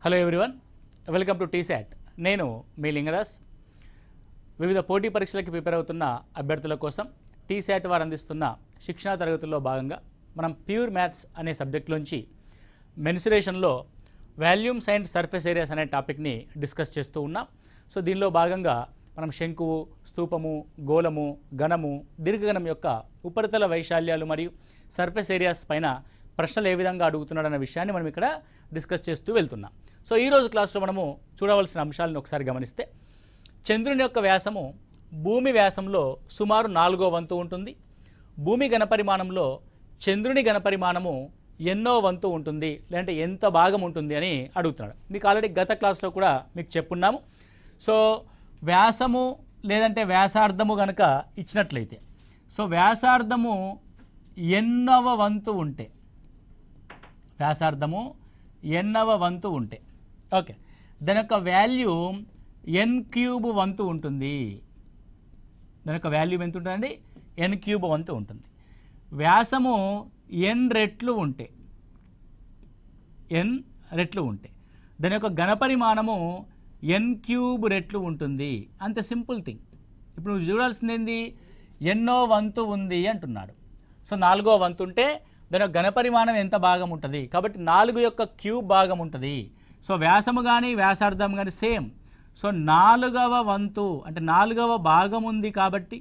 Hello everyone, welcome to T-SAT. నేను మీ లింగదాస్. వివిధ పోటీ పరీక్షలకు ప్రిపేర్ అవుతున్న అభ్యర్థుల కోసం టీశాట్ వారు అందిస్తున్న శిక్షణా తరగతుల్లో భాగంగా మనం ప్యూర్ మ్యాథ్స్ అనే సబ్జెక్ట్లోంచి మెన్సురేషన్లో వాల్యూమ్స్ అండ్ సర్ఫేస్ ఏరియాస్ అనే టాపిక్ని డిస్కస్ చేస్తూ ఉన్నాం. సో దీనిలో భాగంగా మనం శంకువు, స్తూపము, గోళము, ఘనము, దీర్ఘఘనం యొక్క ఉపరితల వైశాల్యాలు మరియు సర్ఫేస్ ఏరియాస్ పైన ప్రశ్నలు ఏ విధంగా అడుగుతున్నాడన్న విషయాన్ని మనం ఇక్కడ డిస్కస్ చేస్తూ వెళ్తున్నాం. సో ఈరోజు క్లాస్లో మనము చూడవలసిన అంశాలను ఒకసారి గమనిస్తే, చంద్రుని యొక్క వ్యాసము భూమి వ్యాసంలో సుమారు 4వ వంతు ఉంటుంది. భూమి ఘనపరిమాణంలో చంద్రుని ఘనపరిమాణము ఎన్నో వంతు ఉంటుంది, లేదంటే ఎంత భాగం ఉంటుంది అని అడుగుతున్నాడు. మీకు ఆల్రెడీ గత క్లాస్లో కూడా మీకు చెప్పున్నాము. సో వ్యాసము లేదంటే వ్యాసార్థము కనుక ఇచ్చినట్లయితే, సో వ్యాసార్థము ఎన్నవ వంతు ఉంటే, వ్యాసార్థము ఎన్నవ వంతు ఉంటే ఓకే, దాని యొక్క వాల్యూ n³ వంతు ఉంటుంది. దాని యొక్క వాల్యూ ఎంత ఉంటుందండి? n³ వంతు ఉంటుంది. వ్యాసము n రెట్లు ఉంటే, n రెట్లు ఉంటే దాని యొక్క ఘనపరిమాణము n³ రెట్లు ఉంటుంది. అంత సింపుల్ థింగ్. ఇప్పుడు నువ్వు చూడాల్సింది ఏంది? ఎన్నో వంతు ఉంది అంటున్నాడు. సో 4వ వంతు ఉంటే దాని యొక్క ఘనపరిమాణం ఎంత భాగం ఉంటుంది, కాబట్టి 4 యొక్క క్యూబ్ భాగం ఉంటుంది. సో వ్యాసము కానీ వ్యాసార్థం కానీ సేమ్. సో 4వ వంతు అంటే 4వ భాగం ఉంది కాబట్టి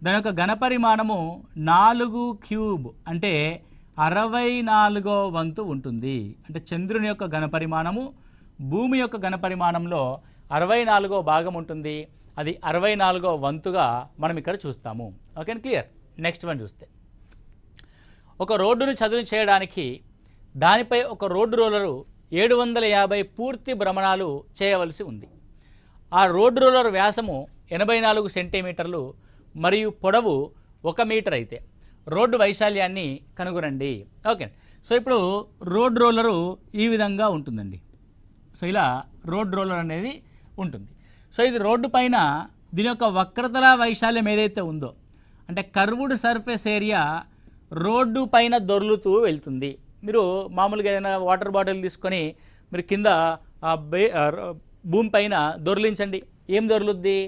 దాని యొక్క ఘనపరిమాణము 4³ అంటే 64వ వంతు ఉంటుంది. అంటే చంద్రుని యొక్క ఘనపరిమాణము భూమి యొక్క ఘనపరిమాణంలో 64వ భాగం ఉంటుంది. అది 64వ వంతుగా మనం ఇక్కడ చూస్తాము. Okay, clear. నెక్స్ట్ వన్ చూస్తే, ఒక రోడ్డును చదును చేయడానికి దానిపై ఒక రోడ్డు రోలరు 750 పూర్తి భ్రమణాలు చేయవలసి ఉంది. ఆ రోడ్డు రోలర్ వ్యాసము 84 సెంటీమీటర్లు మరియు పొడవు 1 మీటర్ అయితే రోడ్డు వైశాల్యాన్ని కనుగొనండి. ఓకే, సో ఇప్పుడు రోడ్ రోలరు ఈ విధంగా ఉంటుందండి. సో ఇలా రోడ్ రోలర్ అనేది ఉంటుంది. సో ఇది రోడ్డు పైన దీని యొక్క వక్రతల వైశాల్యం ఏదైతే ఉందో, అంటే కర్వ్డ్ సర్ఫేస్ ఏరియా రోడ్డు పైన దొర్లుతూ వెళ్తుంది. మీరు మామూలుగా ఏదైనా వాటర్ బాటిల్ తీసుకొని మీరు కింద భూమి పైన దొర్లించండి, ఏం దొర్లుద్ది?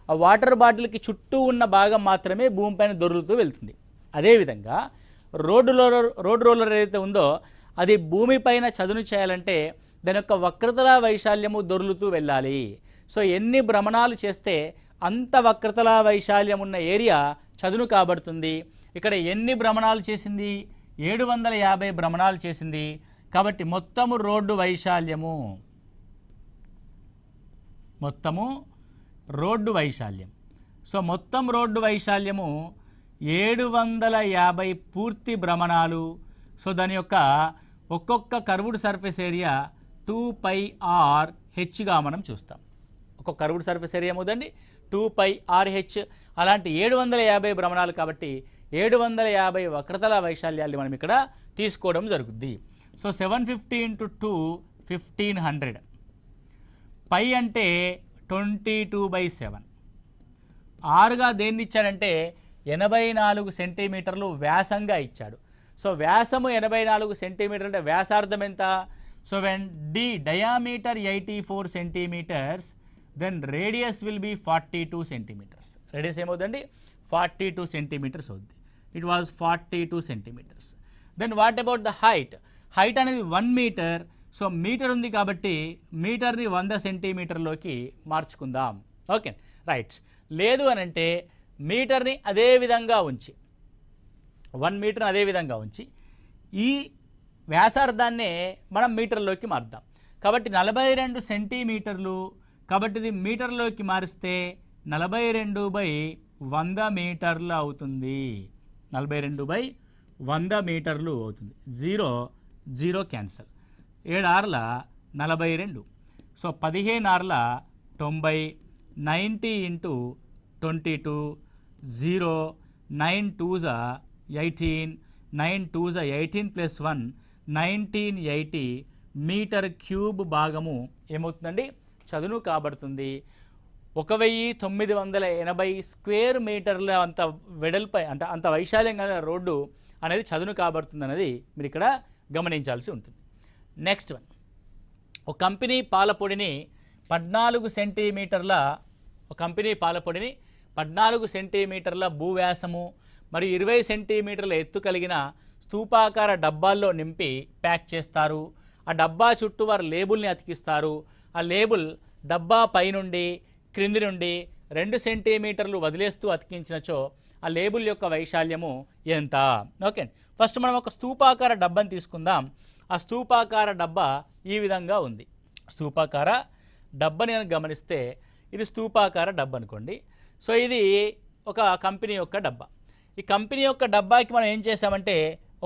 ఆ వాటర్ బాటిల్కి చుట్టూ ఉన్న భాగం మాత్రమే భూమి పైన దొర్లుతూ వెళ్తుంది. అదేవిధంగా రోడ్డు రోలర్ ఏదైతే ఉందో అది భూమి పైన చదును చేయాలంటే దాని యొక్క వక్రతల వైశాల్యము దొర్లుతూ వెళ్ళాలి. సో ఎన్ని భ్రమణాలు చేస్తే అంత వక్రతల వైశాల్యం ఉన్న ఏరియా చదును కాబడుతుంది. ఇక్కడ ఎన్ని భ్రమణాలు చేసింది? 750 భ్రమణాలు చేసింది. కాబట్టి మొత్తము రోడ్డు వైశాల్యము, మొత్తము రోడ్డు వైశాల్యం, సో మొత్తం రోడ్డు వైశాల్యము 750 పూర్తి భ్రమణాలు. సో దాని యొక్క ఒక్కొక్క కర్వ్డ్ సర్ఫేస్ ఏరియా 2πr/hగా మనం చూస్తాం. ఒక్కొక్క కర్వ్డ్ సర్ఫేస్ ఏరియా ఏమవుతుంది? 2πr/h. అలాంటి 750 భ్రమణాలు కాబట్టి 750 వక్రతల వైశాల్యాన్ని మనం ఇక్కడ తీసుకోవడం జరుగుద్ది. సో 750 × 2 1500. పై అంటే 22/7. ఆరుగా దేన్ని ఇచ్చాడంటే 84 సెంటీమీటర్లు వ్యాసంగా ఇచ్చాడు. సో వ్యాసము 84 సెంటీమీటర్ అంటే వ్యాసార్థం ఎంత? So when diameter 84 centimetres then radius will be 42 centimetres. Radius ఏమవుతుందండి? 42 సెంటీమీటర్స్ అవుద్ది. It was 42 centimetres. Then what about the height? Height అనేది 1 మీటర్. సో మీటర్ ఉంది కాబట్టి మీటర్ని 100 సెంటీమీటర్లోకి మార్చుకుందాం. Okay, right. లేదు అని అంటే మీటర్ని అదే విధంగా ఉంచి 1 మీటర్ని అదే విధంగా ఉంచి ఈ వ్యాసార్థాన్నే మనం మీటర్లోకి మారుద్దాం. కాబట్టి 42 సెంటీమీటర్లు, కాబట్టి ఇది మీటర్లోకి మారిస్తే 42/100 మీటర్లు అవుతుంది. 42/100 మీటర్లు అవుతుంది. 0 క్యాన్సల్. 7 ఆర్ల 42. సో 15 ఆర్ల 90. 90 × 22. 0. 9 2s 18. 9 2s 18 + 1 1980 మీటర్ క్యూబ్ భాగము ఏమవుతుందండి? చదును కాబడుతుంది. 1980 స్క్వేర్ మీటర్ల అంత వెడల్పై అంటే అంత వైశాల్యం గల రోడ్డు అనేది చదును కాబడుతుంది అనేది మీరు ఇక్కడ గమనించాల్సి ఉంటుంది. నెక్స్ట్ వన్, ఒక కంపెనీ పాలపొడిని 14 సెంటీమీటర్ల భూవ్యాసము మరియు 20 సెంటీమీటర్ల ఎత్తు కలిగిన స్తూపాకార డబ్బాల్లో నింపి ప్యాక్ చేస్తారు. ఆ డబ్బా చుట్టూ వారు లేబుల్ని అతికిస్తారు. ఆ లేబుల్ డబ్బా పైనుండి క్రింది నుండి 2 సెంటీమీటర్లు వదిలేస్తూ అతికించినచో ఆ లేబుల్ యొక్క వైశాల్యము ఎంత? ఓకే, ఫస్ట్ మనం ఒక స్తూపాకార డబ్బాని తీసుకుందాం. ఆ స్తూపాకార డబ్బా ఈ విధంగా ఉంది. స్తూపాకార డబ్బాని గమనిస్తే ఇది స్తూపాకార డబ్బా అనుకోండి. సో ఇది ఒక కంపెనీ యొక్క డబ్బా. ఈ కంపెనీ యొక్క డబ్బాకి మనం ఏం చేసామంటే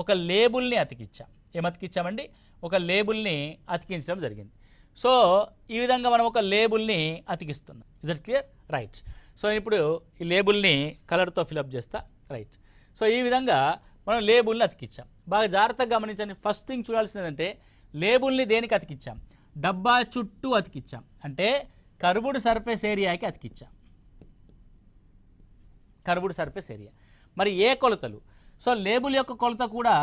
ఒక లేబుల్ని అతికించాం. ఏమతికించామండి? ఒక లేబుల్ని అతికించడం జరిగింది. సో ఈ విధంగా మనం ఒక లేబుల్ని అతికిస్తున్నాం. Is it clear? Right. So ఇప్పుడు ఈ లేబుల్ని కలర్తో ఫిలప్ చేస్తా. రైట్. సో ఈ విధంగా మనం లేబుల్ని అతికించాం. బాగా జాగ్రత్తగా గమనించండి. ఫస్ట్ థింగ్ చూడాల్సింది ఏంటంటే లేబుల్ని దేనికి అతికించాం? డబ్బా చుట్టూ అతికించాం. అంటే కర్వ్డ్ సర్ఫేస్ ఏరియాకి అతికించాం. Curved surface area. మరి ఏ కొలతలు? సో లేబుల్ యొక్క కొలత కూడా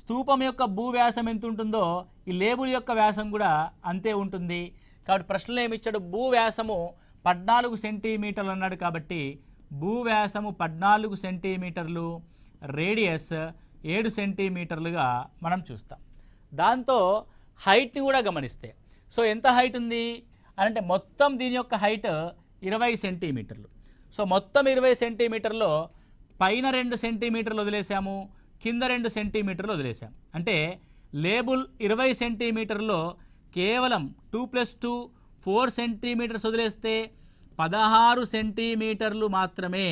స్తూపం యొక్క భూవ్యాసం ఎంత ఉంటుందో ఈ లేబుల్ యొక్క వ్యాసం కూడా అంతే ఉంటుంది. కాబట్టి ప్రశ్నలో ఏమి ఇచ్చాడు? భూవ్యాసము 14 సెంటీమీటర్లు అన్నాడు. కాబట్టి భూవ్యాసము 14 సెంటీమీటర్లు, రేడియస్ 7 సెంటీమీటర్లుగా మనం చూస్తాం. దాంతో హైట్ని కూడా గమనిస్తే సో ఎంత హైట్ ఉంది అంటే మొత్తం దీని యొక్క హైట్ 20 సెంటీమీటర్లు. సో మొత్తం 20 సెంటీమీటర్లో పైన 2 సెంటీమీటర్లు వదిలేసాము, కింద 2 సెంటీమీటర్లు వదిలేసాం. అంటే లేబుల్ 20 సెంటీమీటర్లో కేవలం 2 + 2 4 సెంటీమీటర్స్ వదిలేస్తే 16 సెంటీమీటర్లు మాత్రమే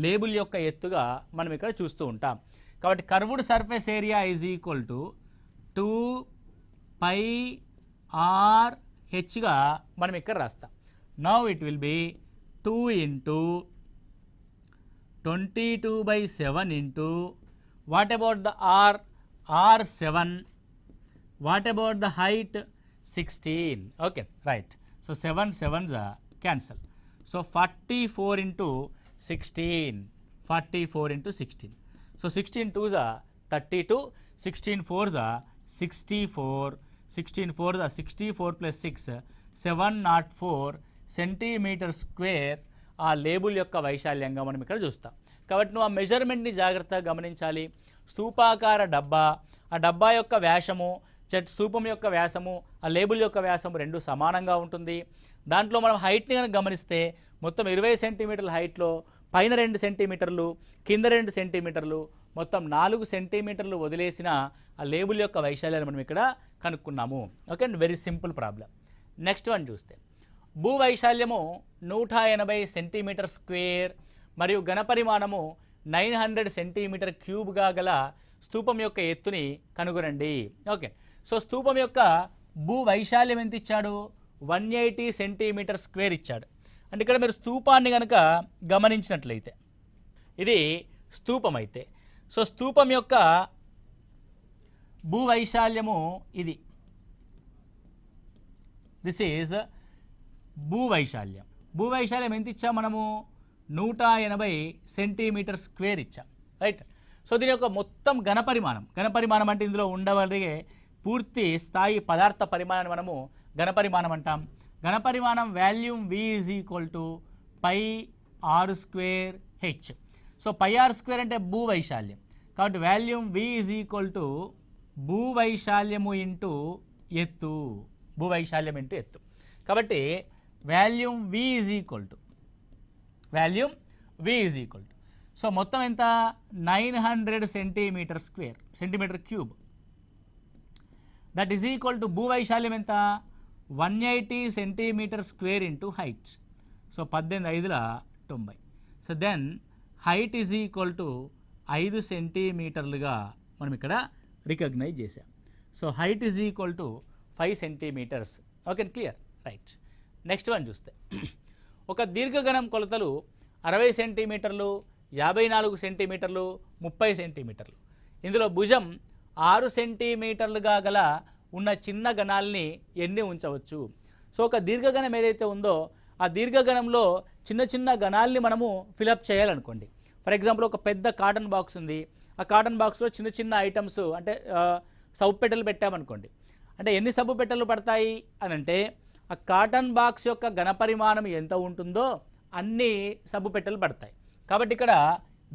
లేబుల్ యొక్క ఎత్తుగా మనం ఇక్కడ చూస్తూ ఉంటాం. కాబట్టి curved surface area is equal to 2πr/hగా మనం ఇక్కడ రాస్తాం. Now it will be 2 × 22/7 into what about the r 7, what about the height 16. Okay, right. So 7 7s are cancel. So 44 × 16, 44 × 16. So 16 2s are 32, 16 4s are 64, 16 4s are 64 + 6 704 centimetre square ఆ label యొక్క వైశాల్యంగా మనం ఇక్కడ చూస్తాం. కాబట్టి నువ్వు ఆ మెజర్మెంట్ని జాగ్రత్తగా గమనించాలి. స్తూపాకార డబ్బా, ఆ డబ్బా యొక్క వ్యాసము, స్తూపం యొక్క వ్యాసము, ఆ లేబుల్ యొక్క వ్యాసము రెండు సమానంగా ఉంటుంది. దాంట్లో మనం హైట్ని కనుక గమనిస్తే మొత్తం 20 సెంటీమీటర్ల హైట్లో పైన 2 సెంటీమీటర్లు, కింద 2 సెంటీమీటర్లు, మొత్తం 4 సెంటీమీటర్లు వదిలేసిన ఆ లేబుల్ యొక్క వైశాల్యాన్ని మనం ఇక్కడ కనుక్కున్నాము. Okay, very simple problem. Next one చూస్తే భూ వైశాల్యము 180 సెంటీమీటర్ స్క్వేర్ మరియు ఘనపరిమాణము 900 సెంటీమీటర్ క్యూబ్గా గల స్తూపం యొక్క ఎత్తుని కనుగొనండి. ఓకే, సో స్తూపం యొక్క భూ వైశాల్యం ఎంత ఇచ్చాడు? 180 సెంటీమీటర్ స్క్వేర్ ఇచ్చాడు. అంటే ఇక్కడ మీరు స్తూపాన్ని కనుక గమనించినట్లయితే ఇది స్తూపం అయితే, సో స్తూపం యొక్క భూ వైశాల్యము ఇది. This is భూవైశాల్యం. భూవైశాల్యం ఎంత ఇచ్చాం మనము? 180 సెంటీమీటర్ స్క్వేర్ ఇచ్చాం. రైట్. సో దీని యొక్క మొత్తం ఘనపరిమాణం అంటే ఇందులో ఉండగలిగే పూర్తి స్థాయి పదార్థ పరిమాణాన్ని మనము ఘనపరిమాణం అంటాం. ఘనపరిమాణం volume V is equal to πr²h. So πr² అంటే భూవైశాల్యం. కాబట్టి volume V is equal to భూవైశాల్యము ఇంటూ ఎత్తు. భూవైశాల్యం ఇంటూ ఎత్తు. కాబట్టి volume V is equal to so మొత్తం ఎంత? 900 centimetre square, centimetre cube. That is equal to భూవైశాల్యం ఎంత? 180 centimetre square into height. So 18×5 so then height is equal to 5 సెంటీమీటర్లుగా మనం ఇక్కడ రికగ్నైజ్ చేసాం. So height is equal to 5 centimetres. Okay, clear? Right. Next one చూస్తే ఒక దీర్ఘగణం కొలతలు 60 సెంటీమీటర్లు, 54 సెంటీమీటర్లు, 30 సెంటీమీటర్లు. ఇందులో భుజం 6 సెంటీమీటర్లుగా గల ఉన్న చిన్న గణాలని ఎన్ని ఉంచవచ్చు? సో ఒక దీర్ఘగణం ఏదైతే ఉందో ఆ దీర్ఘగణంలో చిన్న చిన్న గణాలని మనము ఫిలప్ చేయాలనుకోండి. ఫర్ ఎగ్జాంపుల్ ఒక పెద్ద కాటన్ బాక్స్ ఉంది. ఆ కాటన్ బాక్స్లో చిన్న చిన్న ఐటమ్స్ అంటే సౌపెట్టెలు పెట్టామనుకోండి. అంటే ఎన్ని సబ్బు పెట్టెలు పడతాయి అని అంటే ఆ కాటన్ బాక్స్ యొక్క ఘనపరిమాణం ఎంత ఉంటుందో అన్ని సబ్బు పెట్టెలు పడతాయి. కాబట్టి ఇక్కడ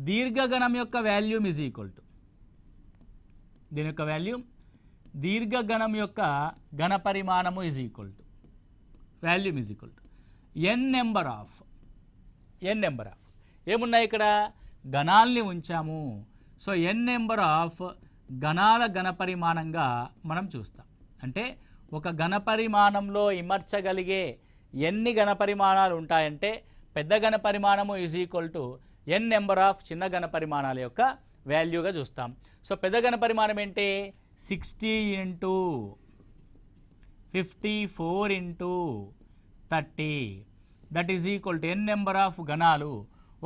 దీర్ఘగణం యొక్క వాల్యూమ్ ఈజ్ ఈక్వల్ టు, దీని యొక్క వాల్యూమ్ దీర్ఘగణం యొక్క ఘనపరిమాణము is equal to, volume is equal to N number of ఏమున్నాయి ఇక్కడ గణాల్ని ఉంచాము. సో ఎన్ నెంబర్ ఆఫ్ గణాల ఘనపరిమాణంగా మనం చూస్తాం. అంటే ఒక ఘనపరిమాణంలో ఇమర్చగలిగే ఎన్ని ఘనపరిమాణాలు ఉంటాయంటే పెద్ద ఘనపరిమాణము is equal to N number of చిన్న ఘనపరిమాణాల యొక్క వాల్యూగా చూస్తాం. సో పెద్ద ఘనపరిమాణం ఏంటి 60 into 54 into 30 that is equal to N number of గణాలు.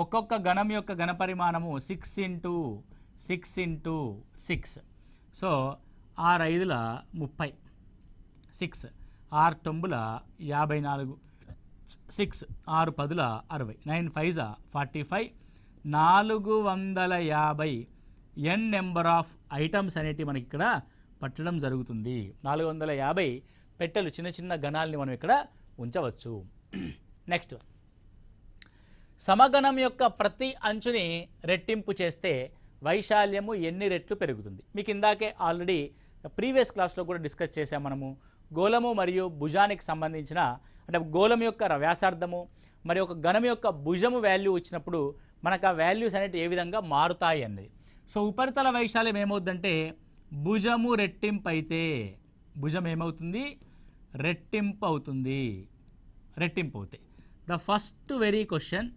ఒక్కొక్క గణం యొక్క ఘనపరిమాణము 6 ఇంటూ 6 ఇంటూ 6. సో 6 5ల 30, 6 6 9ల 54, 6 6 10ల 60, 9 5 45, 450 ఎన్ నెంబర్ ఆఫ్ ఐటమ్స్ అనేటివి మనకి ఇక్కడ పట్టడం జరుగుతుంది. 450 పెట్టెలు చిన్న చిన్న గణాలని మనం ఇక్కడ ఉంచవచ్చు. నెక్స్ట్, సమగణం యొక్క ప్రతి అంచుని రెట్టింపు చేస్తే వైశాల్యము ఎన్ని రెట్లు పెరుగుతుంది? మీకు ఇందాకే ఆల్రెడీ ప్రీవియస్ క్లాస్లో కూడా డిస్కస్ చేసాం మనము. గోళము మరియు భుజానికి సంబంధించిన, అంటే గోళం యొక్క వ్యాసార్థము మరి ఒక గణం యొక్క భుజము వాల్యూ ఇచ్చినప్పుడు మనకు ఆ వాల్యూస్ అనేవి ఏ విధంగా మారుతాయి అన్నది. సో ఉపరితల వైశాల్యం ఏమవుతుందంటే భుజము రెట్టింపు అయితే భుజం ఏమవుతుంది? రెట్టింపు అవుతుంది. రెట్టింపు అవుతాయి. ద ఫస్ట్ వెరీ క్వశ్చన్,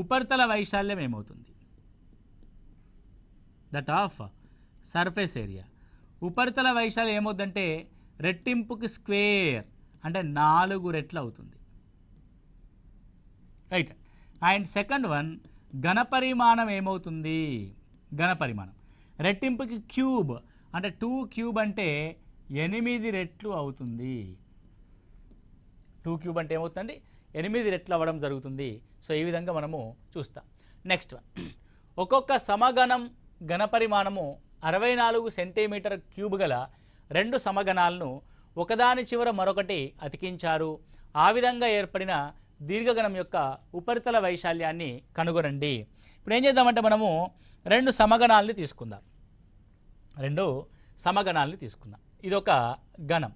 ఉపరితల వైశాల్యం ఏమవుతుంది? That of surface area. ఉపరితల వైశాల్యం ఏమవుతుందంటే రెట్టింపుకి స్క్వేర్ అంటే 4 రెట్లు అవుతుంది. రైట్. అండ్ సెకండ్ వన్, ఘనపరిమాణం ఏమవుతుంది? ఘనపరిమాణం రెట్టింపుకి క్యూబ్ అంటే 2 క్యూబ్ అంటే 8 రెట్లు అవుతుంది. 2 క్యూబ్ అంటే ఏమవుతుందండి? 8 రెట్లు అవ్వడం జరుగుతుంది. సో ఈ విధంగా మనము చూస్తాం. నెక్స్ట్ వన్, ఒక్కొక్క సమగణం ఘనపరిమాణము 64 సెంటీమీటర్ క్యూబ్ గల 2 సమగణాలను ఒకదాని చివర మరొకటి అతికించారు. ఆ విధంగా ఏర్పడిన దీర్ఘగణం యొక్క ఉపరితల వైశాల్యాన్ని కనుగొనండి. ఇప్పుడు ఏం చేద్దామంటే మనము 2 సమగణాలని తీసుకుందాం. 2 సమగణాలని తీసుకుందాం. ఇదొక గణం.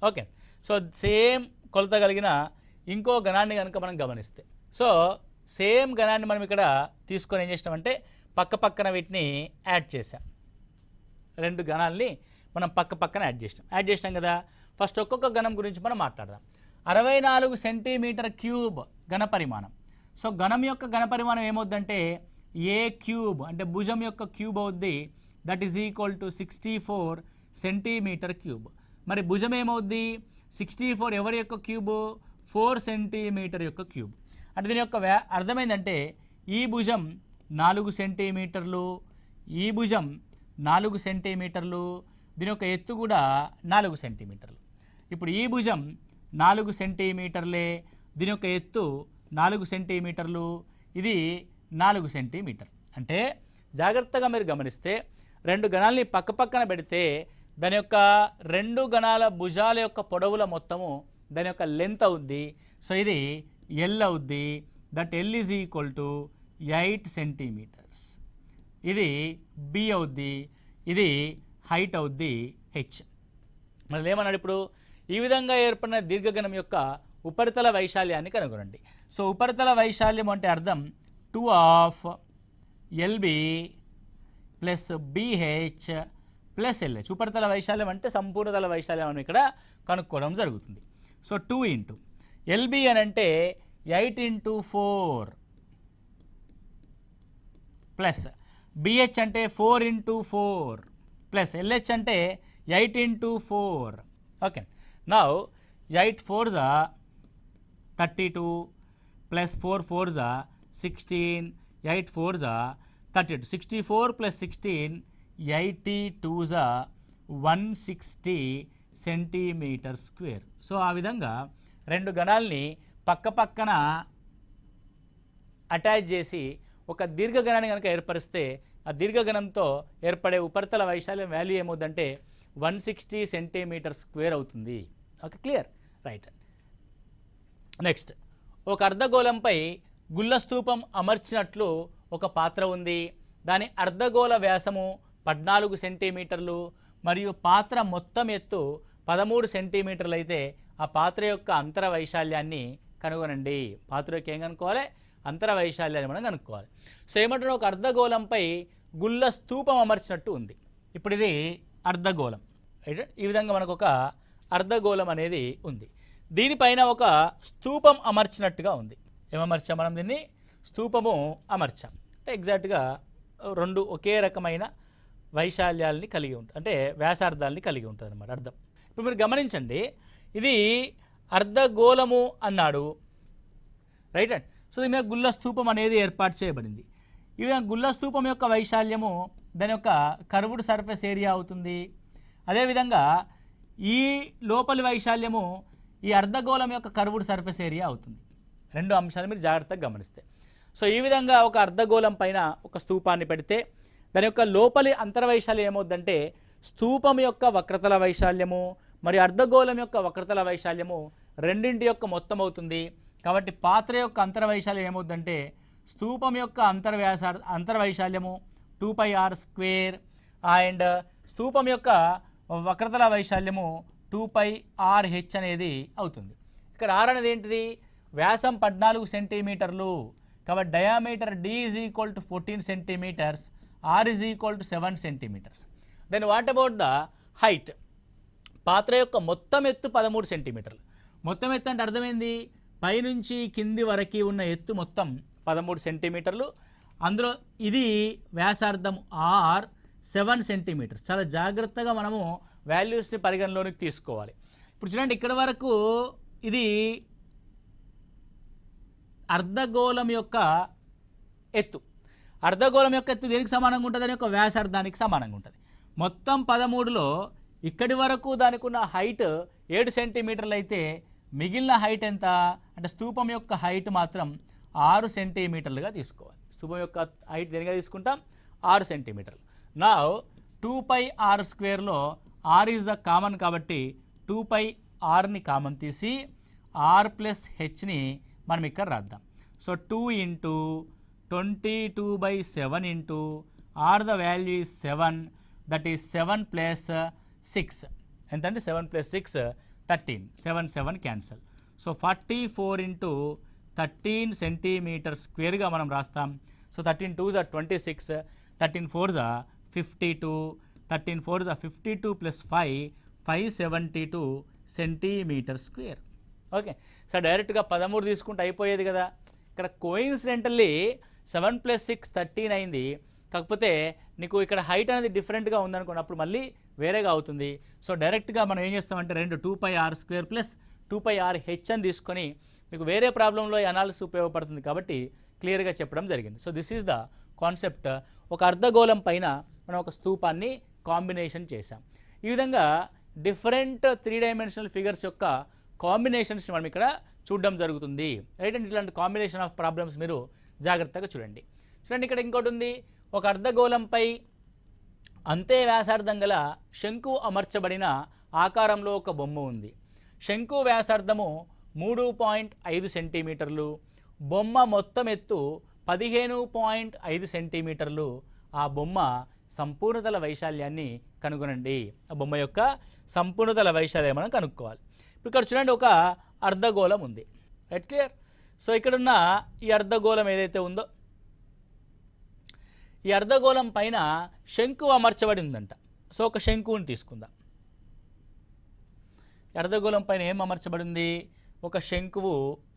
ఓకే. సో సేమ్ కొలత కలిగిన ఇంకో గణాన్ని కనుక మనం గమనిస్తే, సో సేమ్ గణాన్ని మనం ఇక్కడ తీసుకొని ఏం చేసినామంటే పక్క పక్కన వీటిని యాడ్ చేసాం. 2 గణాలని మనం పక్క పక్కన యాడ్ చేసినాం కదా. ఫస్ట్ ఒక్కొక్క గణం గురించి మనం మాట్లాడదాం. 64 సెంటీమీటర్ క్యూబ్ ఘనపరిమాణం. సో గణం యొక్క ఘనపరిమాణం ఏమవుద్దంటే ఏ క్యూబ్ అంటే భుజం యొక్క క్యూబ్ అవుద్ది. That is equal to 64 centimetre cube. మరి భుజం ఏమవుద్ది? 64 ఎవరి యొక్క క్యూబు? 4 సెంటీమీటర్ యొక్క క్యూబ్. అంటే దీని యొక్క అర్థమైందంటే ఈ భుజం 4 సెంటీమీటర్లు, ఈ భుజం 4 సెంటీమీటర్లు, దీని యొక్క ఎత్తు కూడా 4 సెంటీమీటర్లు. ఇప్పుడు ఈ భుజం 4 సెంటీమీటర్లే, దీని యొక్క ఎత్తు 4 సెంటీమీటర్లు, ఇది 4 సెంటీమీటర్. అంటే జాగ్రత్తగా మీరు గమనిస్తే 2 గణాలని పక్క పక్కన పెడితే దాని యొక్క 2 గణాల భుజాల యొక్క పొడవుల మొత్తము దాని యొక్క లెంత్ అవుద్ది. సో ఇది ఎల్ అవుద్ది. That L is equal to 8 centimetres. ఇది బి అవుద్ది, ఇది హైట్ అవుద్ది హెచ్. మరి ఏమన్నాడు ఇప్పుడు? ఈ విధంగా ఏర్పడిన దీర్ఘగణం యొక్క ఉపరితల వైశాల్యాన్ని కనుగొనండి. సో ఉపరితల వైశాల్యం అంటే అర్థం 2 of LB plus BH plus LH. ఉపరితల వైశాల్యం అంటే సంపూర్ణతల వైశాల్యం అని ఇక్కడ కనుక్కోవడం జరుగుతుంది. సో 2 ఇంటూ ఎల్బి అని అంటే 8 ఇంటూ 4 ప్లస్ బిహెచ్ అంటే 4 ఇంటూ 4 ప్లస్ ఎల్హెచ్ అంటే 8 into 4. Okay. Now 8 4s are 32 plus 4 4s are 16, 8 4s are 32. 64 plus 16, 82s are 160 centimetre square. So ఆ విధంగా 2 గణాలని పక్క పక్కన అటాచ్ చేసి ఒక దీర్ఘగణాన్ని కనుక ఏర్పరిస్తే ఆ దీర్ఘగణంతో ఏర్పడే ఉపరితల వైశాల్యం వాల్యూ ఏమవుతుందంటే 160 సెంటీమీటర్ స్క్వేర్ అవుతుంది. Okay, clear, right. నెక్స్ట్, ఒక అర్ధగోళంపై గుళ్ళ స్తూపం అమర్చినట్లు ఒక పాత్ర ఉంది. దాని అర్ధగోళ వ్యాసము 14 సెంటీమీటర్లు మరియు పాత్ర మొత్తం ఎత్తు 13 సెంటీమీటర్లు అయితే ఆ పాత్ర యొక్క అంతర వైశాల్యాన్ని కనుగొనండి. పాత్ర యొక్క ఏం కనుక్కోవాలి? అంతర వైశాల్యాన్ని మనం కనుక్కోవాలి. సో ఏమంటున్నా, ఒక అర్ధగోళంపై గుళ్ళ స్తూపం అమర్చినట్టు ఉంది. ఇప్పుడు ఇది అర్ధగోళం, రైట్? ఈ విధంగా మనకు ఒక అర్ధగోళం అనేది ఉంది. దీనిపైన ఒక స్తూపం అమర్చినట్టుగా ఉంది. ఏమర్చాం మనం? దీన్ని స్తూపము అమర్చాం. అంటే ఎగ్జాక్ట్గా రెండు ఒకే రకమైన వైశాల్యాలని కలిగి ఉంటుంది, అంటే వ్యాసార్థాలని కలిగి ఉంటుంది అన్నమాట అర్థం. ఇప్పుడు మీరు గమనించండి, ఇది అర్ధగోళము అన్నాడు, రైట్ అండ్ సో దీని మీద గుళ్ళ స్తూపం అనేది ఏర్పాటు చేయబడింది. ఈ విధంగా గుళ్ళ స్తూపం యొక్క వైశాల్యము దాని యొక్క కర్వ్డ్ సర్ఫేస్ ఏరియా అవుతుంది. అదేవిధంగా ఈ లోపలి వైశాల్యము ఈ అర్ధగోళం యొక్క కర్వ్డ్ సర్ఫేస్ ఏరియా అవుతుంది. రెండు అంశాలు మీరు జాగ్రత్తగా గమనిస్తే. సో ఈ విధంగా ఒక అర్ధగోళం పైన ఒక స్తూపాన్ని పెడితే దాని యొక్క లోపలి అంతర్వైశాల్యం ఏమవుద్దంటే స్తూపం యొక్క వక్రతల వైశాల్యము మరియు అర్ధగోళం యొక్క వక్రతల వైశాల్యము రెండింటి యొక్క మొత్తం అవుతుంది. కాబట్టి పాత్ర యొక్క అంతర్వైశాల్యం ఏమవుద్దంటే స్తూపం యొక్క అంతర్వైశాల్యము 2πr² అండ్ స్తూపం యొక్క వక్రతల వైశాల్యము 2πrh అనేది అవుతుంది. ఇక్కడ r అనేది ఏంటిది? వ్యాసం 14 సెంటీమీటర్లు. కాబట్టి diameter d = 14 centimetres, r = 7 centimetres. Then what about the height? పాత్ర యొక్క మొత్తం ఎత్తు 13 సెంటీమీటర్లు. మొత్తం ఎత్తు అంటే అర్థమైంది, పైనుంచి కింది వరకు ఉన్న ఎత్తు మొత్తం 13 సెంటీమీటర్లు. అందులో ఇది వ్యాసార్థం r 7 సెంటీమీటర్స్. చాలా జాగ్రత్తగా మనము వాల్యూస్ని పరిగణలోనికి తీసుకోవాలి. ఇప్పుడు చూడండి, ఇక్కడ వరకు ఇది అర్ధగోళం యొక్క ఎత్తు. అర్ధగోళం యొక్క ఎత్తు దేనికి సమానంగా ఉంటుంది? అని ఒక వ్యాసార్థానికి సమానంగా ఉంటుంది. మొత్తం 13లో ఇక్కడి వరకు దానికి ఉన్న హైట్ 7 సెంటీమీటర్లు అయితే మిగిలిన హైట్ ఎంత అంటే స్తూపం యొక్క హైట్ మాత్రం 6 సెంటీమీటర్లుగా తీసుకోవాలి. స్తూపం యొక్క హైట్ దేనిగా తీసుకుంటాం? 6 సెంటీమీటర్లు. నా 2πr²లో r ఈజ్ ద కామన్ కాబట్టి 2πrని కామన్ తీసి r + hని మనం ఇక్కడ రాద్దాం. So 2 × 22/7 × r the value is 7, that is 7 + 6 ఎంతంటే 7 + 6 13, 7 7 క్యాన్సల్. సో 44 × 13 సెంటీమీటర్ స్క్వేర్గా మనం రాస్తాం. So 13 2s are 26, 13 4s are 52, 13 4s are 52 + 5 572 centimetre square. Okay, so డైరెక్ట్గా 13 తీసుకుంటే అయిపోయేది కదా. ఇక్కడ కోయిన్సిడెంటల్లీ 7 + 6 13 అయింది. కాకపోతే నీకు ఇక్కడ హైట్ అనేది డిఫరెంట్గా ఉందనుకోండి, అప్పుడు మళ్ళీ వేరేగా అవుతుంది. సో డైరెక్ట్గా మనం ఏం చేస్తామంటే 2πr² + 2πrh అని తీసుకొని మీకు వేరే ప్రాబ్లంలో ఈ అనాలిసిస్ ఉపయోగపడుతుంది కాబట్టి క్లియర్గా చెప్పడం జరిగింది. So this is the concept. ఒక అర్ధగోళం పైన మనం ఒక స్తూపాన్ని కాంబినేషన్ చేసాం. ఈ విధంగా డిఫరెంట్ 3 డైమెన్షనల్ ఫిగర్స్ యొక్క కాంబినేషన్స్ మనం ఇక్కడ చూడడం జరుగుతుంది, రైట్ అండ్ ఇట్లాంటి కాంబినేషన్ ఆఫ్ ప్రాబ్లమ్స్ మీరు జాగ్రత్తగా చూడండి. చూడండి, ఇక్కడ ఇంకోటి ఉంది. ఒక అర్ధగోళంపై అంతే వ్యాసార్థం గల శంకు అమర్చబడిన ఆకారంలో ఒక బొమ్మ ఉంది. శంకు వ్యాసార్థము 3.5 సెంటీమీటర్లు, బొమ్మ మొత్తం ఎత్తు 15.5 సెంటీమీటర్లు. ఆ బొమ్మ సంపూర్ణతల వైశాల్యాన్ని కనుగొనండి. ఆ బొమ్మ యొక్క సంపూర్ణతల వైశాల్యం మనం కనుక్కోవాలి. ఇప్పుడు ఇక్కడ చూడండి, ఒక అర్ధగోళం ఉంది, రైట్, క్లియర్. సో ఇక్కడున్న ఈ అర్ధగోళం ఏదైతే ఉందో ఈ అర్ధగోళం పైన శంకు అమర్చబడి ఉందంట. సో ఒక శంకువుని తీసుకుందాం. అర్ధగోళం పైన ఏం అమర్చబడి ఉంది? ఒక శంకువు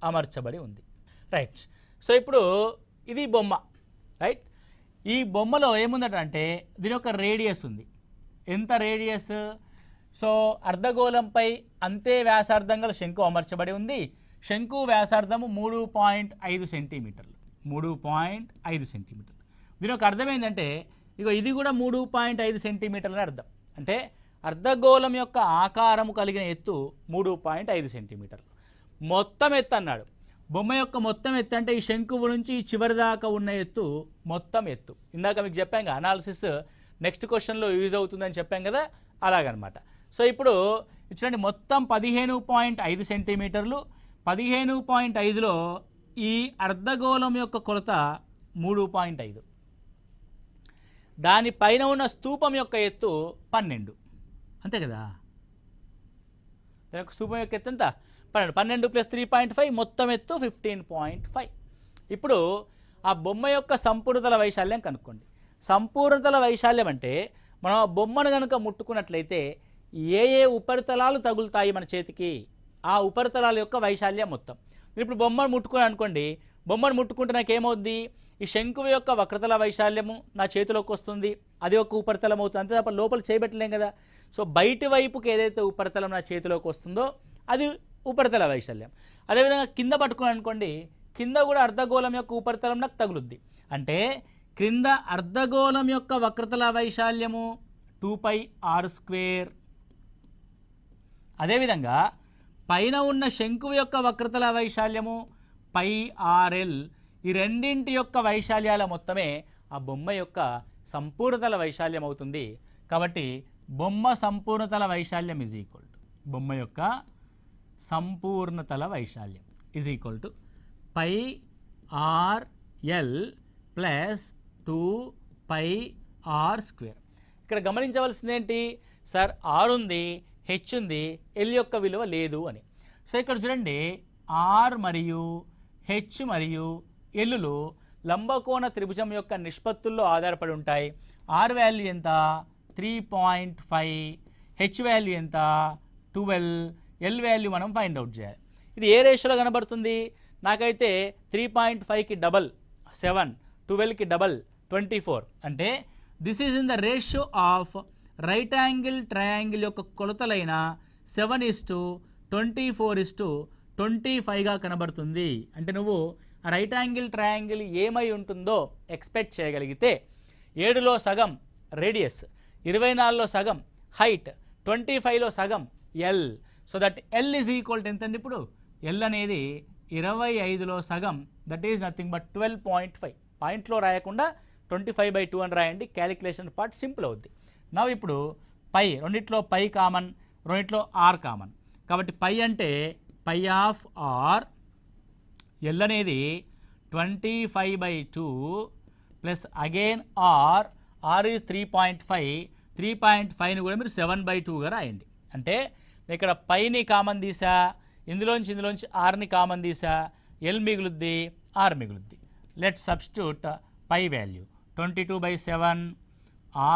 అమర్చబడి ఉంది, రైట్. సో ఇప్పుడు ఇది బొమ్మ, రైట్. ఈ బొమ్మలో ఏముందంటే దీని యొక్క రేడియస్ ఉంది. ఎంత రేడియస్? సో అర్ధగోళంపై అంతే వ్యాసార్థం గల శంకు అమర్చబడి ఉంది. శంకు వ్యాసార్థము 3.5 సెంటీమీటర్లు, 3.5 సెంటీమీటర్లు. దీని యొక్క అర్థం ఏంటంటే ఇగో ఇది కూడా 3.5 సెంటీమీటర్లు అని అర్థం. అంటే అర్ధగోళం యొక్క ఆకారము కలిగిన ఎత్తు 3.5 సెంటీమీటర్లు. మొత్తం ఎత్తు అన్నాడు. బొమ్మ యొక్క మొత్తం ఎత్తు అంటే ఈ శంకువు నుంచి చివరి దాకా ఉన్న ఎత్తు మొత్తం ఎత్తు. ఇందాక మీకు చెప్పాం కదా, అనాలిసిస్ నెక్స్ట్ క్వశ్చన్లో యూజ్ అవుతుందని చెప్పాం కదా, అలాగనమాట. సో ఇప్పుడు చూడండి మొత్తం 15.5 సెంటీమీటర్లు, 15.5లో ఈ అర్ధగోళం యొక్క కొలత 3.5, దానిపైన ఉన్న స్తూపం యొక్క ఎత్తు 12, అంతే కదా. దాని యొక్క స్తూపం యొక్క ఎత్తు ఎంత? 12 + 3.5 మొత్తం ఎత్తు 15.5. ఇప్పుడు ఆ బొమ్మ యొక్క సంపూర్ణతల వైశాల్యం కనుక్కోండి. సంపూర్ణతల వైశాల్యం అంటే మనం ఆ బొమ్మను కనుక ముట్టుకున్నట్లయితే ఏ ఏ ఉపరితలాలు తగులుతాయి మన చేతికి, ఆ ఉపరితలాల యొక్క వైశాల్యం మొత్తం. మీరు ఇప్పుడు బొమ్మను ముట్టుకుని అనుకోండి, బొమ్మను ముట్టుకుంటే నాకు ఏమవుద్ది, ఈ శంకువు యొక్క వక్రతల వైశాల్యము నా చేతిలోకి వస్తుంది, అది ఒక ఉపరితలం అవుతుంది, అంతే తప్ప లోపల చేయబెట్టలేం కదా. సో బయటి వైపుకి ఏదైతే ఉపరితలం నా చేతిలోకి వస్తుందో అది ఉపరితల వైశాల్యం. అదేవిధంగా కింద పట్టుకుని అనుకోండి, కింద కూడా అర్ధగోళం యొక్క ఉపరితలం నాకు తగులుద్ది. అంటే క్రింద అర్ధగోళం యొక్క వక్రతల వైశాల్యము 2πr². అదేవిధంగా పైన ఉన్న శంకువు యొక్క వక్రతల వైశాల్యము πrl. ఈ రెండింటి యొక్క వైశాల్యాల మొత్తమే ఆ బొమ్మ యొక్క సంపూర్ణతల వైశాల్యం అవుతుంది. కాబట్టి బొమ్మ సంపూర్ణతల వైశాల్యం ఈజ్ ఈక్వల్ టు, బొమ్మ యొక్క సంపూర్ణతల వైశాల్యం is equal to πrl plus 2πr². ఇక్కడ గమనించవలసింది ఏంటి సార్, ఆర్ ఉంది, హెచ్ ఉంది, ఎల్ యొక్క విలువ లేదు అని. సో ఇక్కడ చూడండి, ఆర్ మరియు హెచ్ మరియు ఎల్లులు లంబకోణ త్రిభుజం యొక్క నిష్పత్తుల్లో ఆధారపడి ఉంటాయి. ఆర్ వాల్యూ ఎంత? 3.5, హెచ్ వాల్యూ ఎంత? 12, ఎల్ వాల్యూ మనం ఫైండ్ అవుట్ చేయాలి. ఇది ఏ రేషియోలో కనబడుతుంది? నాకైతే 3.5కి డబల్ 7, 12కి డబల్ 24. అంటే this is in the ratio of right angle triangle యొక్క కొలతలైన 7:24:25గా కనబడుతుంది. అంటే నువ్వు ఆ రైట్ యాంగిల్ ట్రయాంగిల్ ఏమై ఉంటుందో ఎక్స్పెక్ట్ చేయగలిగితే 7లో సగం రేడియస్, 24లో సగం హైట్, 25లో సగం L. So that L is equal to ఎంతండి? ఇప్పుడు ఎల్ అనేది 25లో సగం, దట్ ఈజ్ నథింగ్ బట్ 12.5. పాయింట్లో రాయకుండా 25/2 అని రాయండి, క్యాలిక్యులేషన్ పార్ట్ సింపుల్ అవుద్ది. నా ఇప్పుడు పై, రెండిట్లో పై కామన్, రెండిట్లో ఆర్ కామన్. కాబట్టి పై అంటే పై ఆఫ్ ఆర్, ఎల్ అనేది 25/2 plus again R, R is 3.5, 3.5ని కూడా మీరు 7/2గా రాయండి. అంటే ఇక్కడ పైని కామన్ తీసా, ఇందులోంచి ఆర్ని కామన్ తీసా, ఎల్ మిగులుద్ది, ఆర్ మిగులుద్ది. Let substitute pi value 22/7,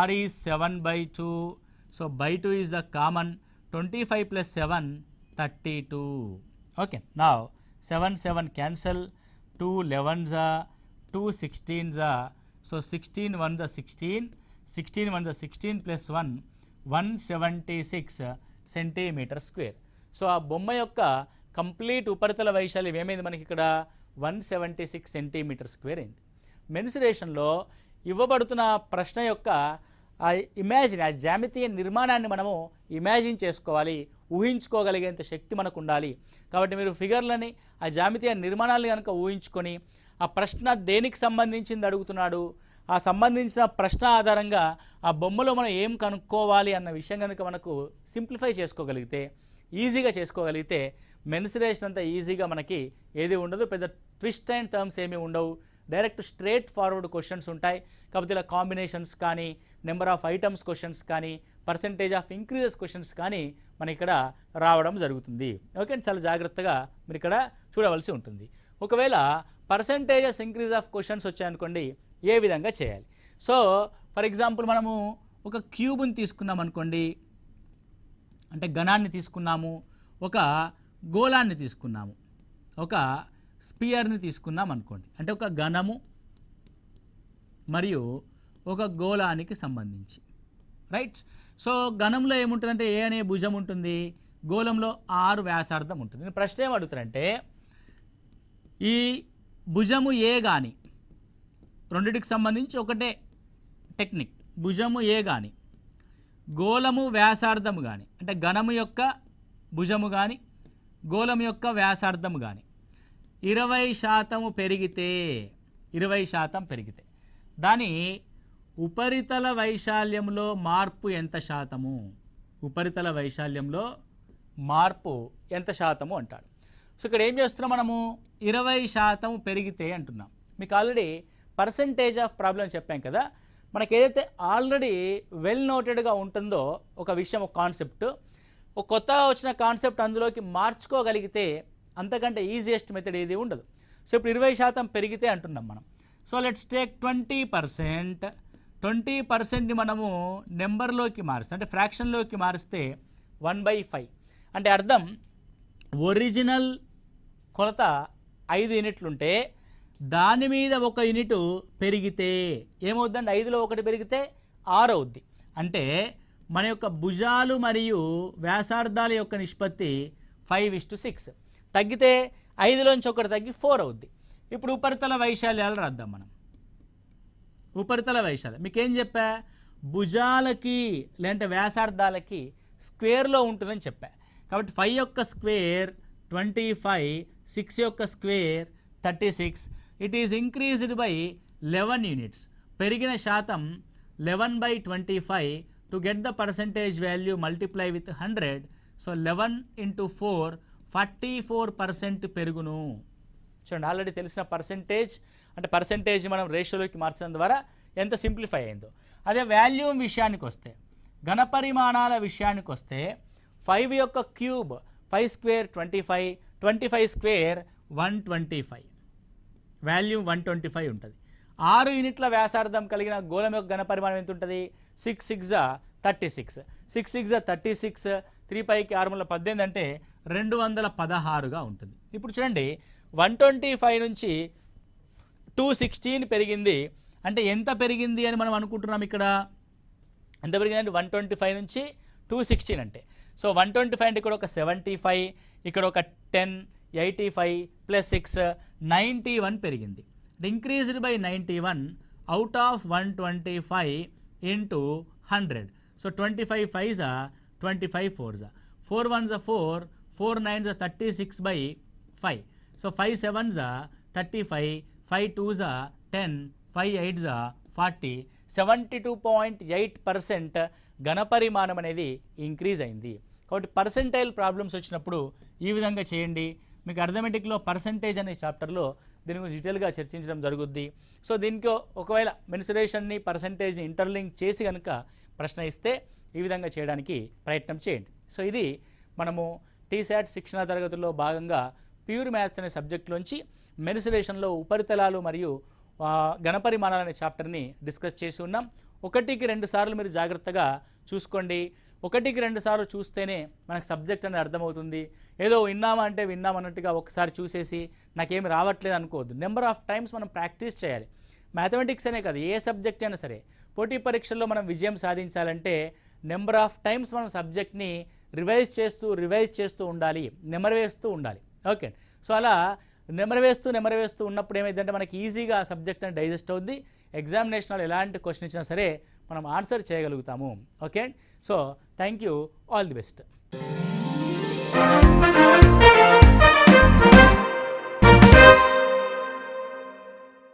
r is 7/2, so by 2 is the common, 25 plus 7, 32. Okay, now 7 cancel, 2 11s are, 2 16s are, so 16 1s are 16, 16 1s are 16 plus 1, 176 centimeter square. So ఆ బొమ్మ యొక్క complete ఉపరితల వైశాల్యం ఏమైంది మనకి ఇక్కడ? 176 సెంటీమీటర్ స్క్వేర్ అయింది. మెన్సురేషన్లో ఇవ్వబడుతున్న ప్రశ్న యొక్క ఆ జ్యామితీయ నిర్మాణాన్ని మనము ఇమాజిన్ చేసుకోవాలి, ఊహించుకోగలిగేంత శక్తి మనకు ఉండాలి. కాబట్టి మీరు ఫిగర్లని, ఆ జ్యామితీయ నిర్మాణాలను కనుక ఊహించుకొని ఆ ప్రశ్న దేనికి సంబంధించింది అడుగుతున్నాడు, ఆ సంబంధించిన ప్రశ్న ఆధారంగా ఆ బొమ్మలో మనం ఏం కనుక్కోవాలి అన్న విషయం కనుక మనకు సింప్లిఫై చేసుకోగలిగితే, ఈజీగా చేసుకోగలిగితే మెన్సురేషన్ అంతా ఈజీగా మనకి ఏది ఉండదు, పెద్ద ట్విస్ట్ అండ్ టర్మ్స్ ఏమీ ఉండవు, డైరెక్ట్ స్ట్రేట్ ఫార్వర్డ్ క్వశ్చన్స్ ఉంటాయి. కాకపోతే ఇలా కాంబినేషన్స్ కానీ, నెంబర్ ఆఫ్ ఐటమ్స్ క్వశ్చన్స్ కానీ, పర్సంటేజ్ ఆఫ్ ఇంక్రీజెస్ క్వశ్చన్స్ కానీ మన ఇక్కడ రావడం జరుగుతుంది. ఓకే, చాలా జాగ్రత్తగా మీరు ఇక్కడ చూడవలసి ఉంటుంది. ఒకవేళ పర్సంటేజెస్ ఇంక్రీజ్ ఆఫ్ క్వశ్చన్స్ వచ్చాయనుకోండి, ఏ విధంగా చేయాలి? సో ఫర్ ఎగ్జాంపుల్ మనము ఒక క్యూబ్ని తీసుకున్నాం అనుకోండి, అంటే ఘనాన్ని తీసుకున్నాము, ఒక గోళాన్ని తీసుకున్నాము, ఒక స్పియర్ని తీసుకున్నాం అనుకోండి, అంటే ఒక ఘనము మరియు ఒక గోళానికి సంబంధించి, రైట్? సో ఘనంలో ఏముంటుందంటే ఏ అనే భుజం ఉంటుంది, గోళంలో 6 వ్యాసార్థం ఉంటుంది. నేను ప్రశ్న ఏం అడుగుతానంటే, ఈ భుజము ఏ కానీ, రెండింటికి సంబంధించి ఒకటే టెక్నిక్, భుజము ఏ కానీ, గోళము వ్యాసార్థము కానీ, అంటే ఘనము యొక్క భుజము కానీ, గోళం యొక్క వ్యాసార్థము కానీ 20% పెరిగితే, 20% పెరిగితే దాని ఉపరితల వైశాల్యంలో మార్పు ఎంత శాతము? ఉపరితల వైశాల్యంలో మార్పు ఎంత శాతము అంటాడు. సో ఇక్కడ ఏం చేస్తున్నాం మనము 20% పెరిగితే అంటున్నాం. మీకు ఆల్రెడీ పర్సంటేజ్ ఆఫ్ ప్రాబ్లం చెప్పాం కదా. మనకి ఏదైతే ఆల్రెడీ వెల్ నోటెడ్గా ఉంటుందో ఒక విషయం, ఒక కాన్సెప్ట్, ఒక కొత్తగా వచ్చిన కాన్సెప్ట్ అందులోకి మార్చుకోగలిగితే అంతకంటే ఈజియెస్ట్ మెథడ్ ఏది ఉండదు. సో ఇప్పుడు 20% పెరిగితే అంటున్నాం మనం. So let's take 20%. 20%ని మనము నెంబర్లోకి మారిస్తే, అంటే ఫ్రాక్షన్లోకి మారిస్తే 1/5. అంటే అర్థం ఒరిజినల్ కొలత 5 యూనిట్లుంటే దాని మీద 1 యూనిట్ పెరిగితే ఏమవుద్దండి? 5లో 1 పెరిగితే 6 అవుద్ది. అంటే మన యొక్క భుజాలు మరియు వ్యాసార్థాల యొక్క నిష్పత్తి 5:6. తగ్గితే 5లోంచి 1 తగ్గి 4 అవుద్ది. ఇప్పుడు ఉపరితల వైశాల్యాలు రాద్దాం మనం. ఉపరితల వైశాల్యం మీకేం చెప్పా? భుజాలకి లేదంటే వ్యాసార్థాలకి స్క్వేర్లో ఉంటుందని చెప్పా. కాబట్టి 5 యొక్క స్క్వేర్ 25, 6 యొక్క square 36. It is increased by 11 units. పెరిగిన శాతం 11/25. To get the percentage value multiply with 100. So 11 × 4 44% పెరుగును. చూడండి, ఆల్రెడీ తెలిసిన పర్సంటేజ్, అంటే పర్సంటేజ్ మనం రేషియోలోకి మార్చడం ద్వారా ఎంత సింప్లిఫై అయిందో. అదే వాల్యూమ్ విషయానికి వస్తే, ఘనపరిమాణాల విషయానికి వస్తే 5 యొక్క క్యూబ్ 5 స్క్వేర్ 25, 25 స్క్వేర్ 125, వాల్యూమ్ 125 ఉంటుంది. 6 యూనిట్ల వ్యాసార్థం కలిగిన గోళం యొక్క ఘనపరిమాణం ఎంత ఉంటుంది? 6 6 36. 6 6 36, 3 6 18 అంటే 216గా ఉంటుంది. ఇప్పుడు చూడండి, 125 నుంచి 216 పెరిగింది. అంటే ఎంత పెరిగింది అని మనం అనుకుంటున్నాం ఇక్కడ? ఎంత పెరిగిందంటే 125 నుంచి 216 అంటే. సో 125 అంటే ఇక్కడ ఒక 75, ఇక్కడ ఒక 10, 85 + 6 91 పెరిగింది. Increased by 91 out of 125 into 100. So 25 5s 25 4s, 4 1s 4, 4 9s 36/5. So 5 7s 35, 5 2s 10, 5 8s 40. 72.8% ఘనపరిమాణం అనేది ఇంక్రీజ్ అయింది. కాబట్టి పర్సెంటైల్ ప్రాబ్లమ్స్ వచ్చినప్పుడు ఈ విధంగా చేయండి. మీకు అర్థమెటిక్లో పర్సెంటేజ్ అనే చాప్టర్లో దీని గురించి డీటెయిల్గా చర్చించడం జరుగుద్ది. సో దీనికి ఒకవేళ మెన్సురేషన్ని పర్సెంటేజ్ని ఇంటర్లింక్ చేసి కనుక ప్రశ్న ఇస్తే ఈ విధంగా చేయడానికి ప్రయత్నం చేయండి. సో ఇది మనము టీశాట్ శిక్షణ తరగతుల్లో భాగంగా ప్యూర్ మ్యాథ్స్ అనే సబ్జెక్టులోంచి మెన్సురేషన్లో ఉపరితలాలు మరియు ఘనపరిమాణాలు అనే చాప్టర్ని డిస్కస్ చేసి ఉన్నాం. 1కి 2 సార్లు మీరు జాగ్రత్తగా చూసుకోండి. 1కి 2 సార్లు చూస్తేనే మనకు సబ్జెక్ట్ అనేది అర్థమవుతుంది. ఏదో విన్నామన్నట్టుగా ఒకసారి చూసేసి నాకేమి రావట్లేదు అనుకోవద్దు. నెంబర్ ఆఫ్ టైమ్స్ మనం ప్రాక్టీస్ చేయాలి. మ్యాథమెటిక్స్ అనే కాదు, ఏ సబ్జెక్ట్ అయినా సరే పోటీ పరీక్షల్లో మనం విజయం సాధించాలంటే నెంబర్ ఆఫ్ టైమ్స్ మనం సబ్జెక్ట్ని రివైజ్ చేస్తూ ఉండాలి, నెమరవేస్తూ ఉండాలి. ఓకే, సో అలా నెమరవేస్తూ ఉన్నప్పుడు ఏమైందంటే మనకి ఈజీగా ఆ సబ్జెక్ట్ అని డైజెస్ట్ అవుద్ది. ఎగ్జామినేషన్లో ఎలాంటి క్వశ్చన్ ఇచ్చినా సరే మనం ఆన్సర్ చేయగలుగుతాము. Okay, so thank you, all the best.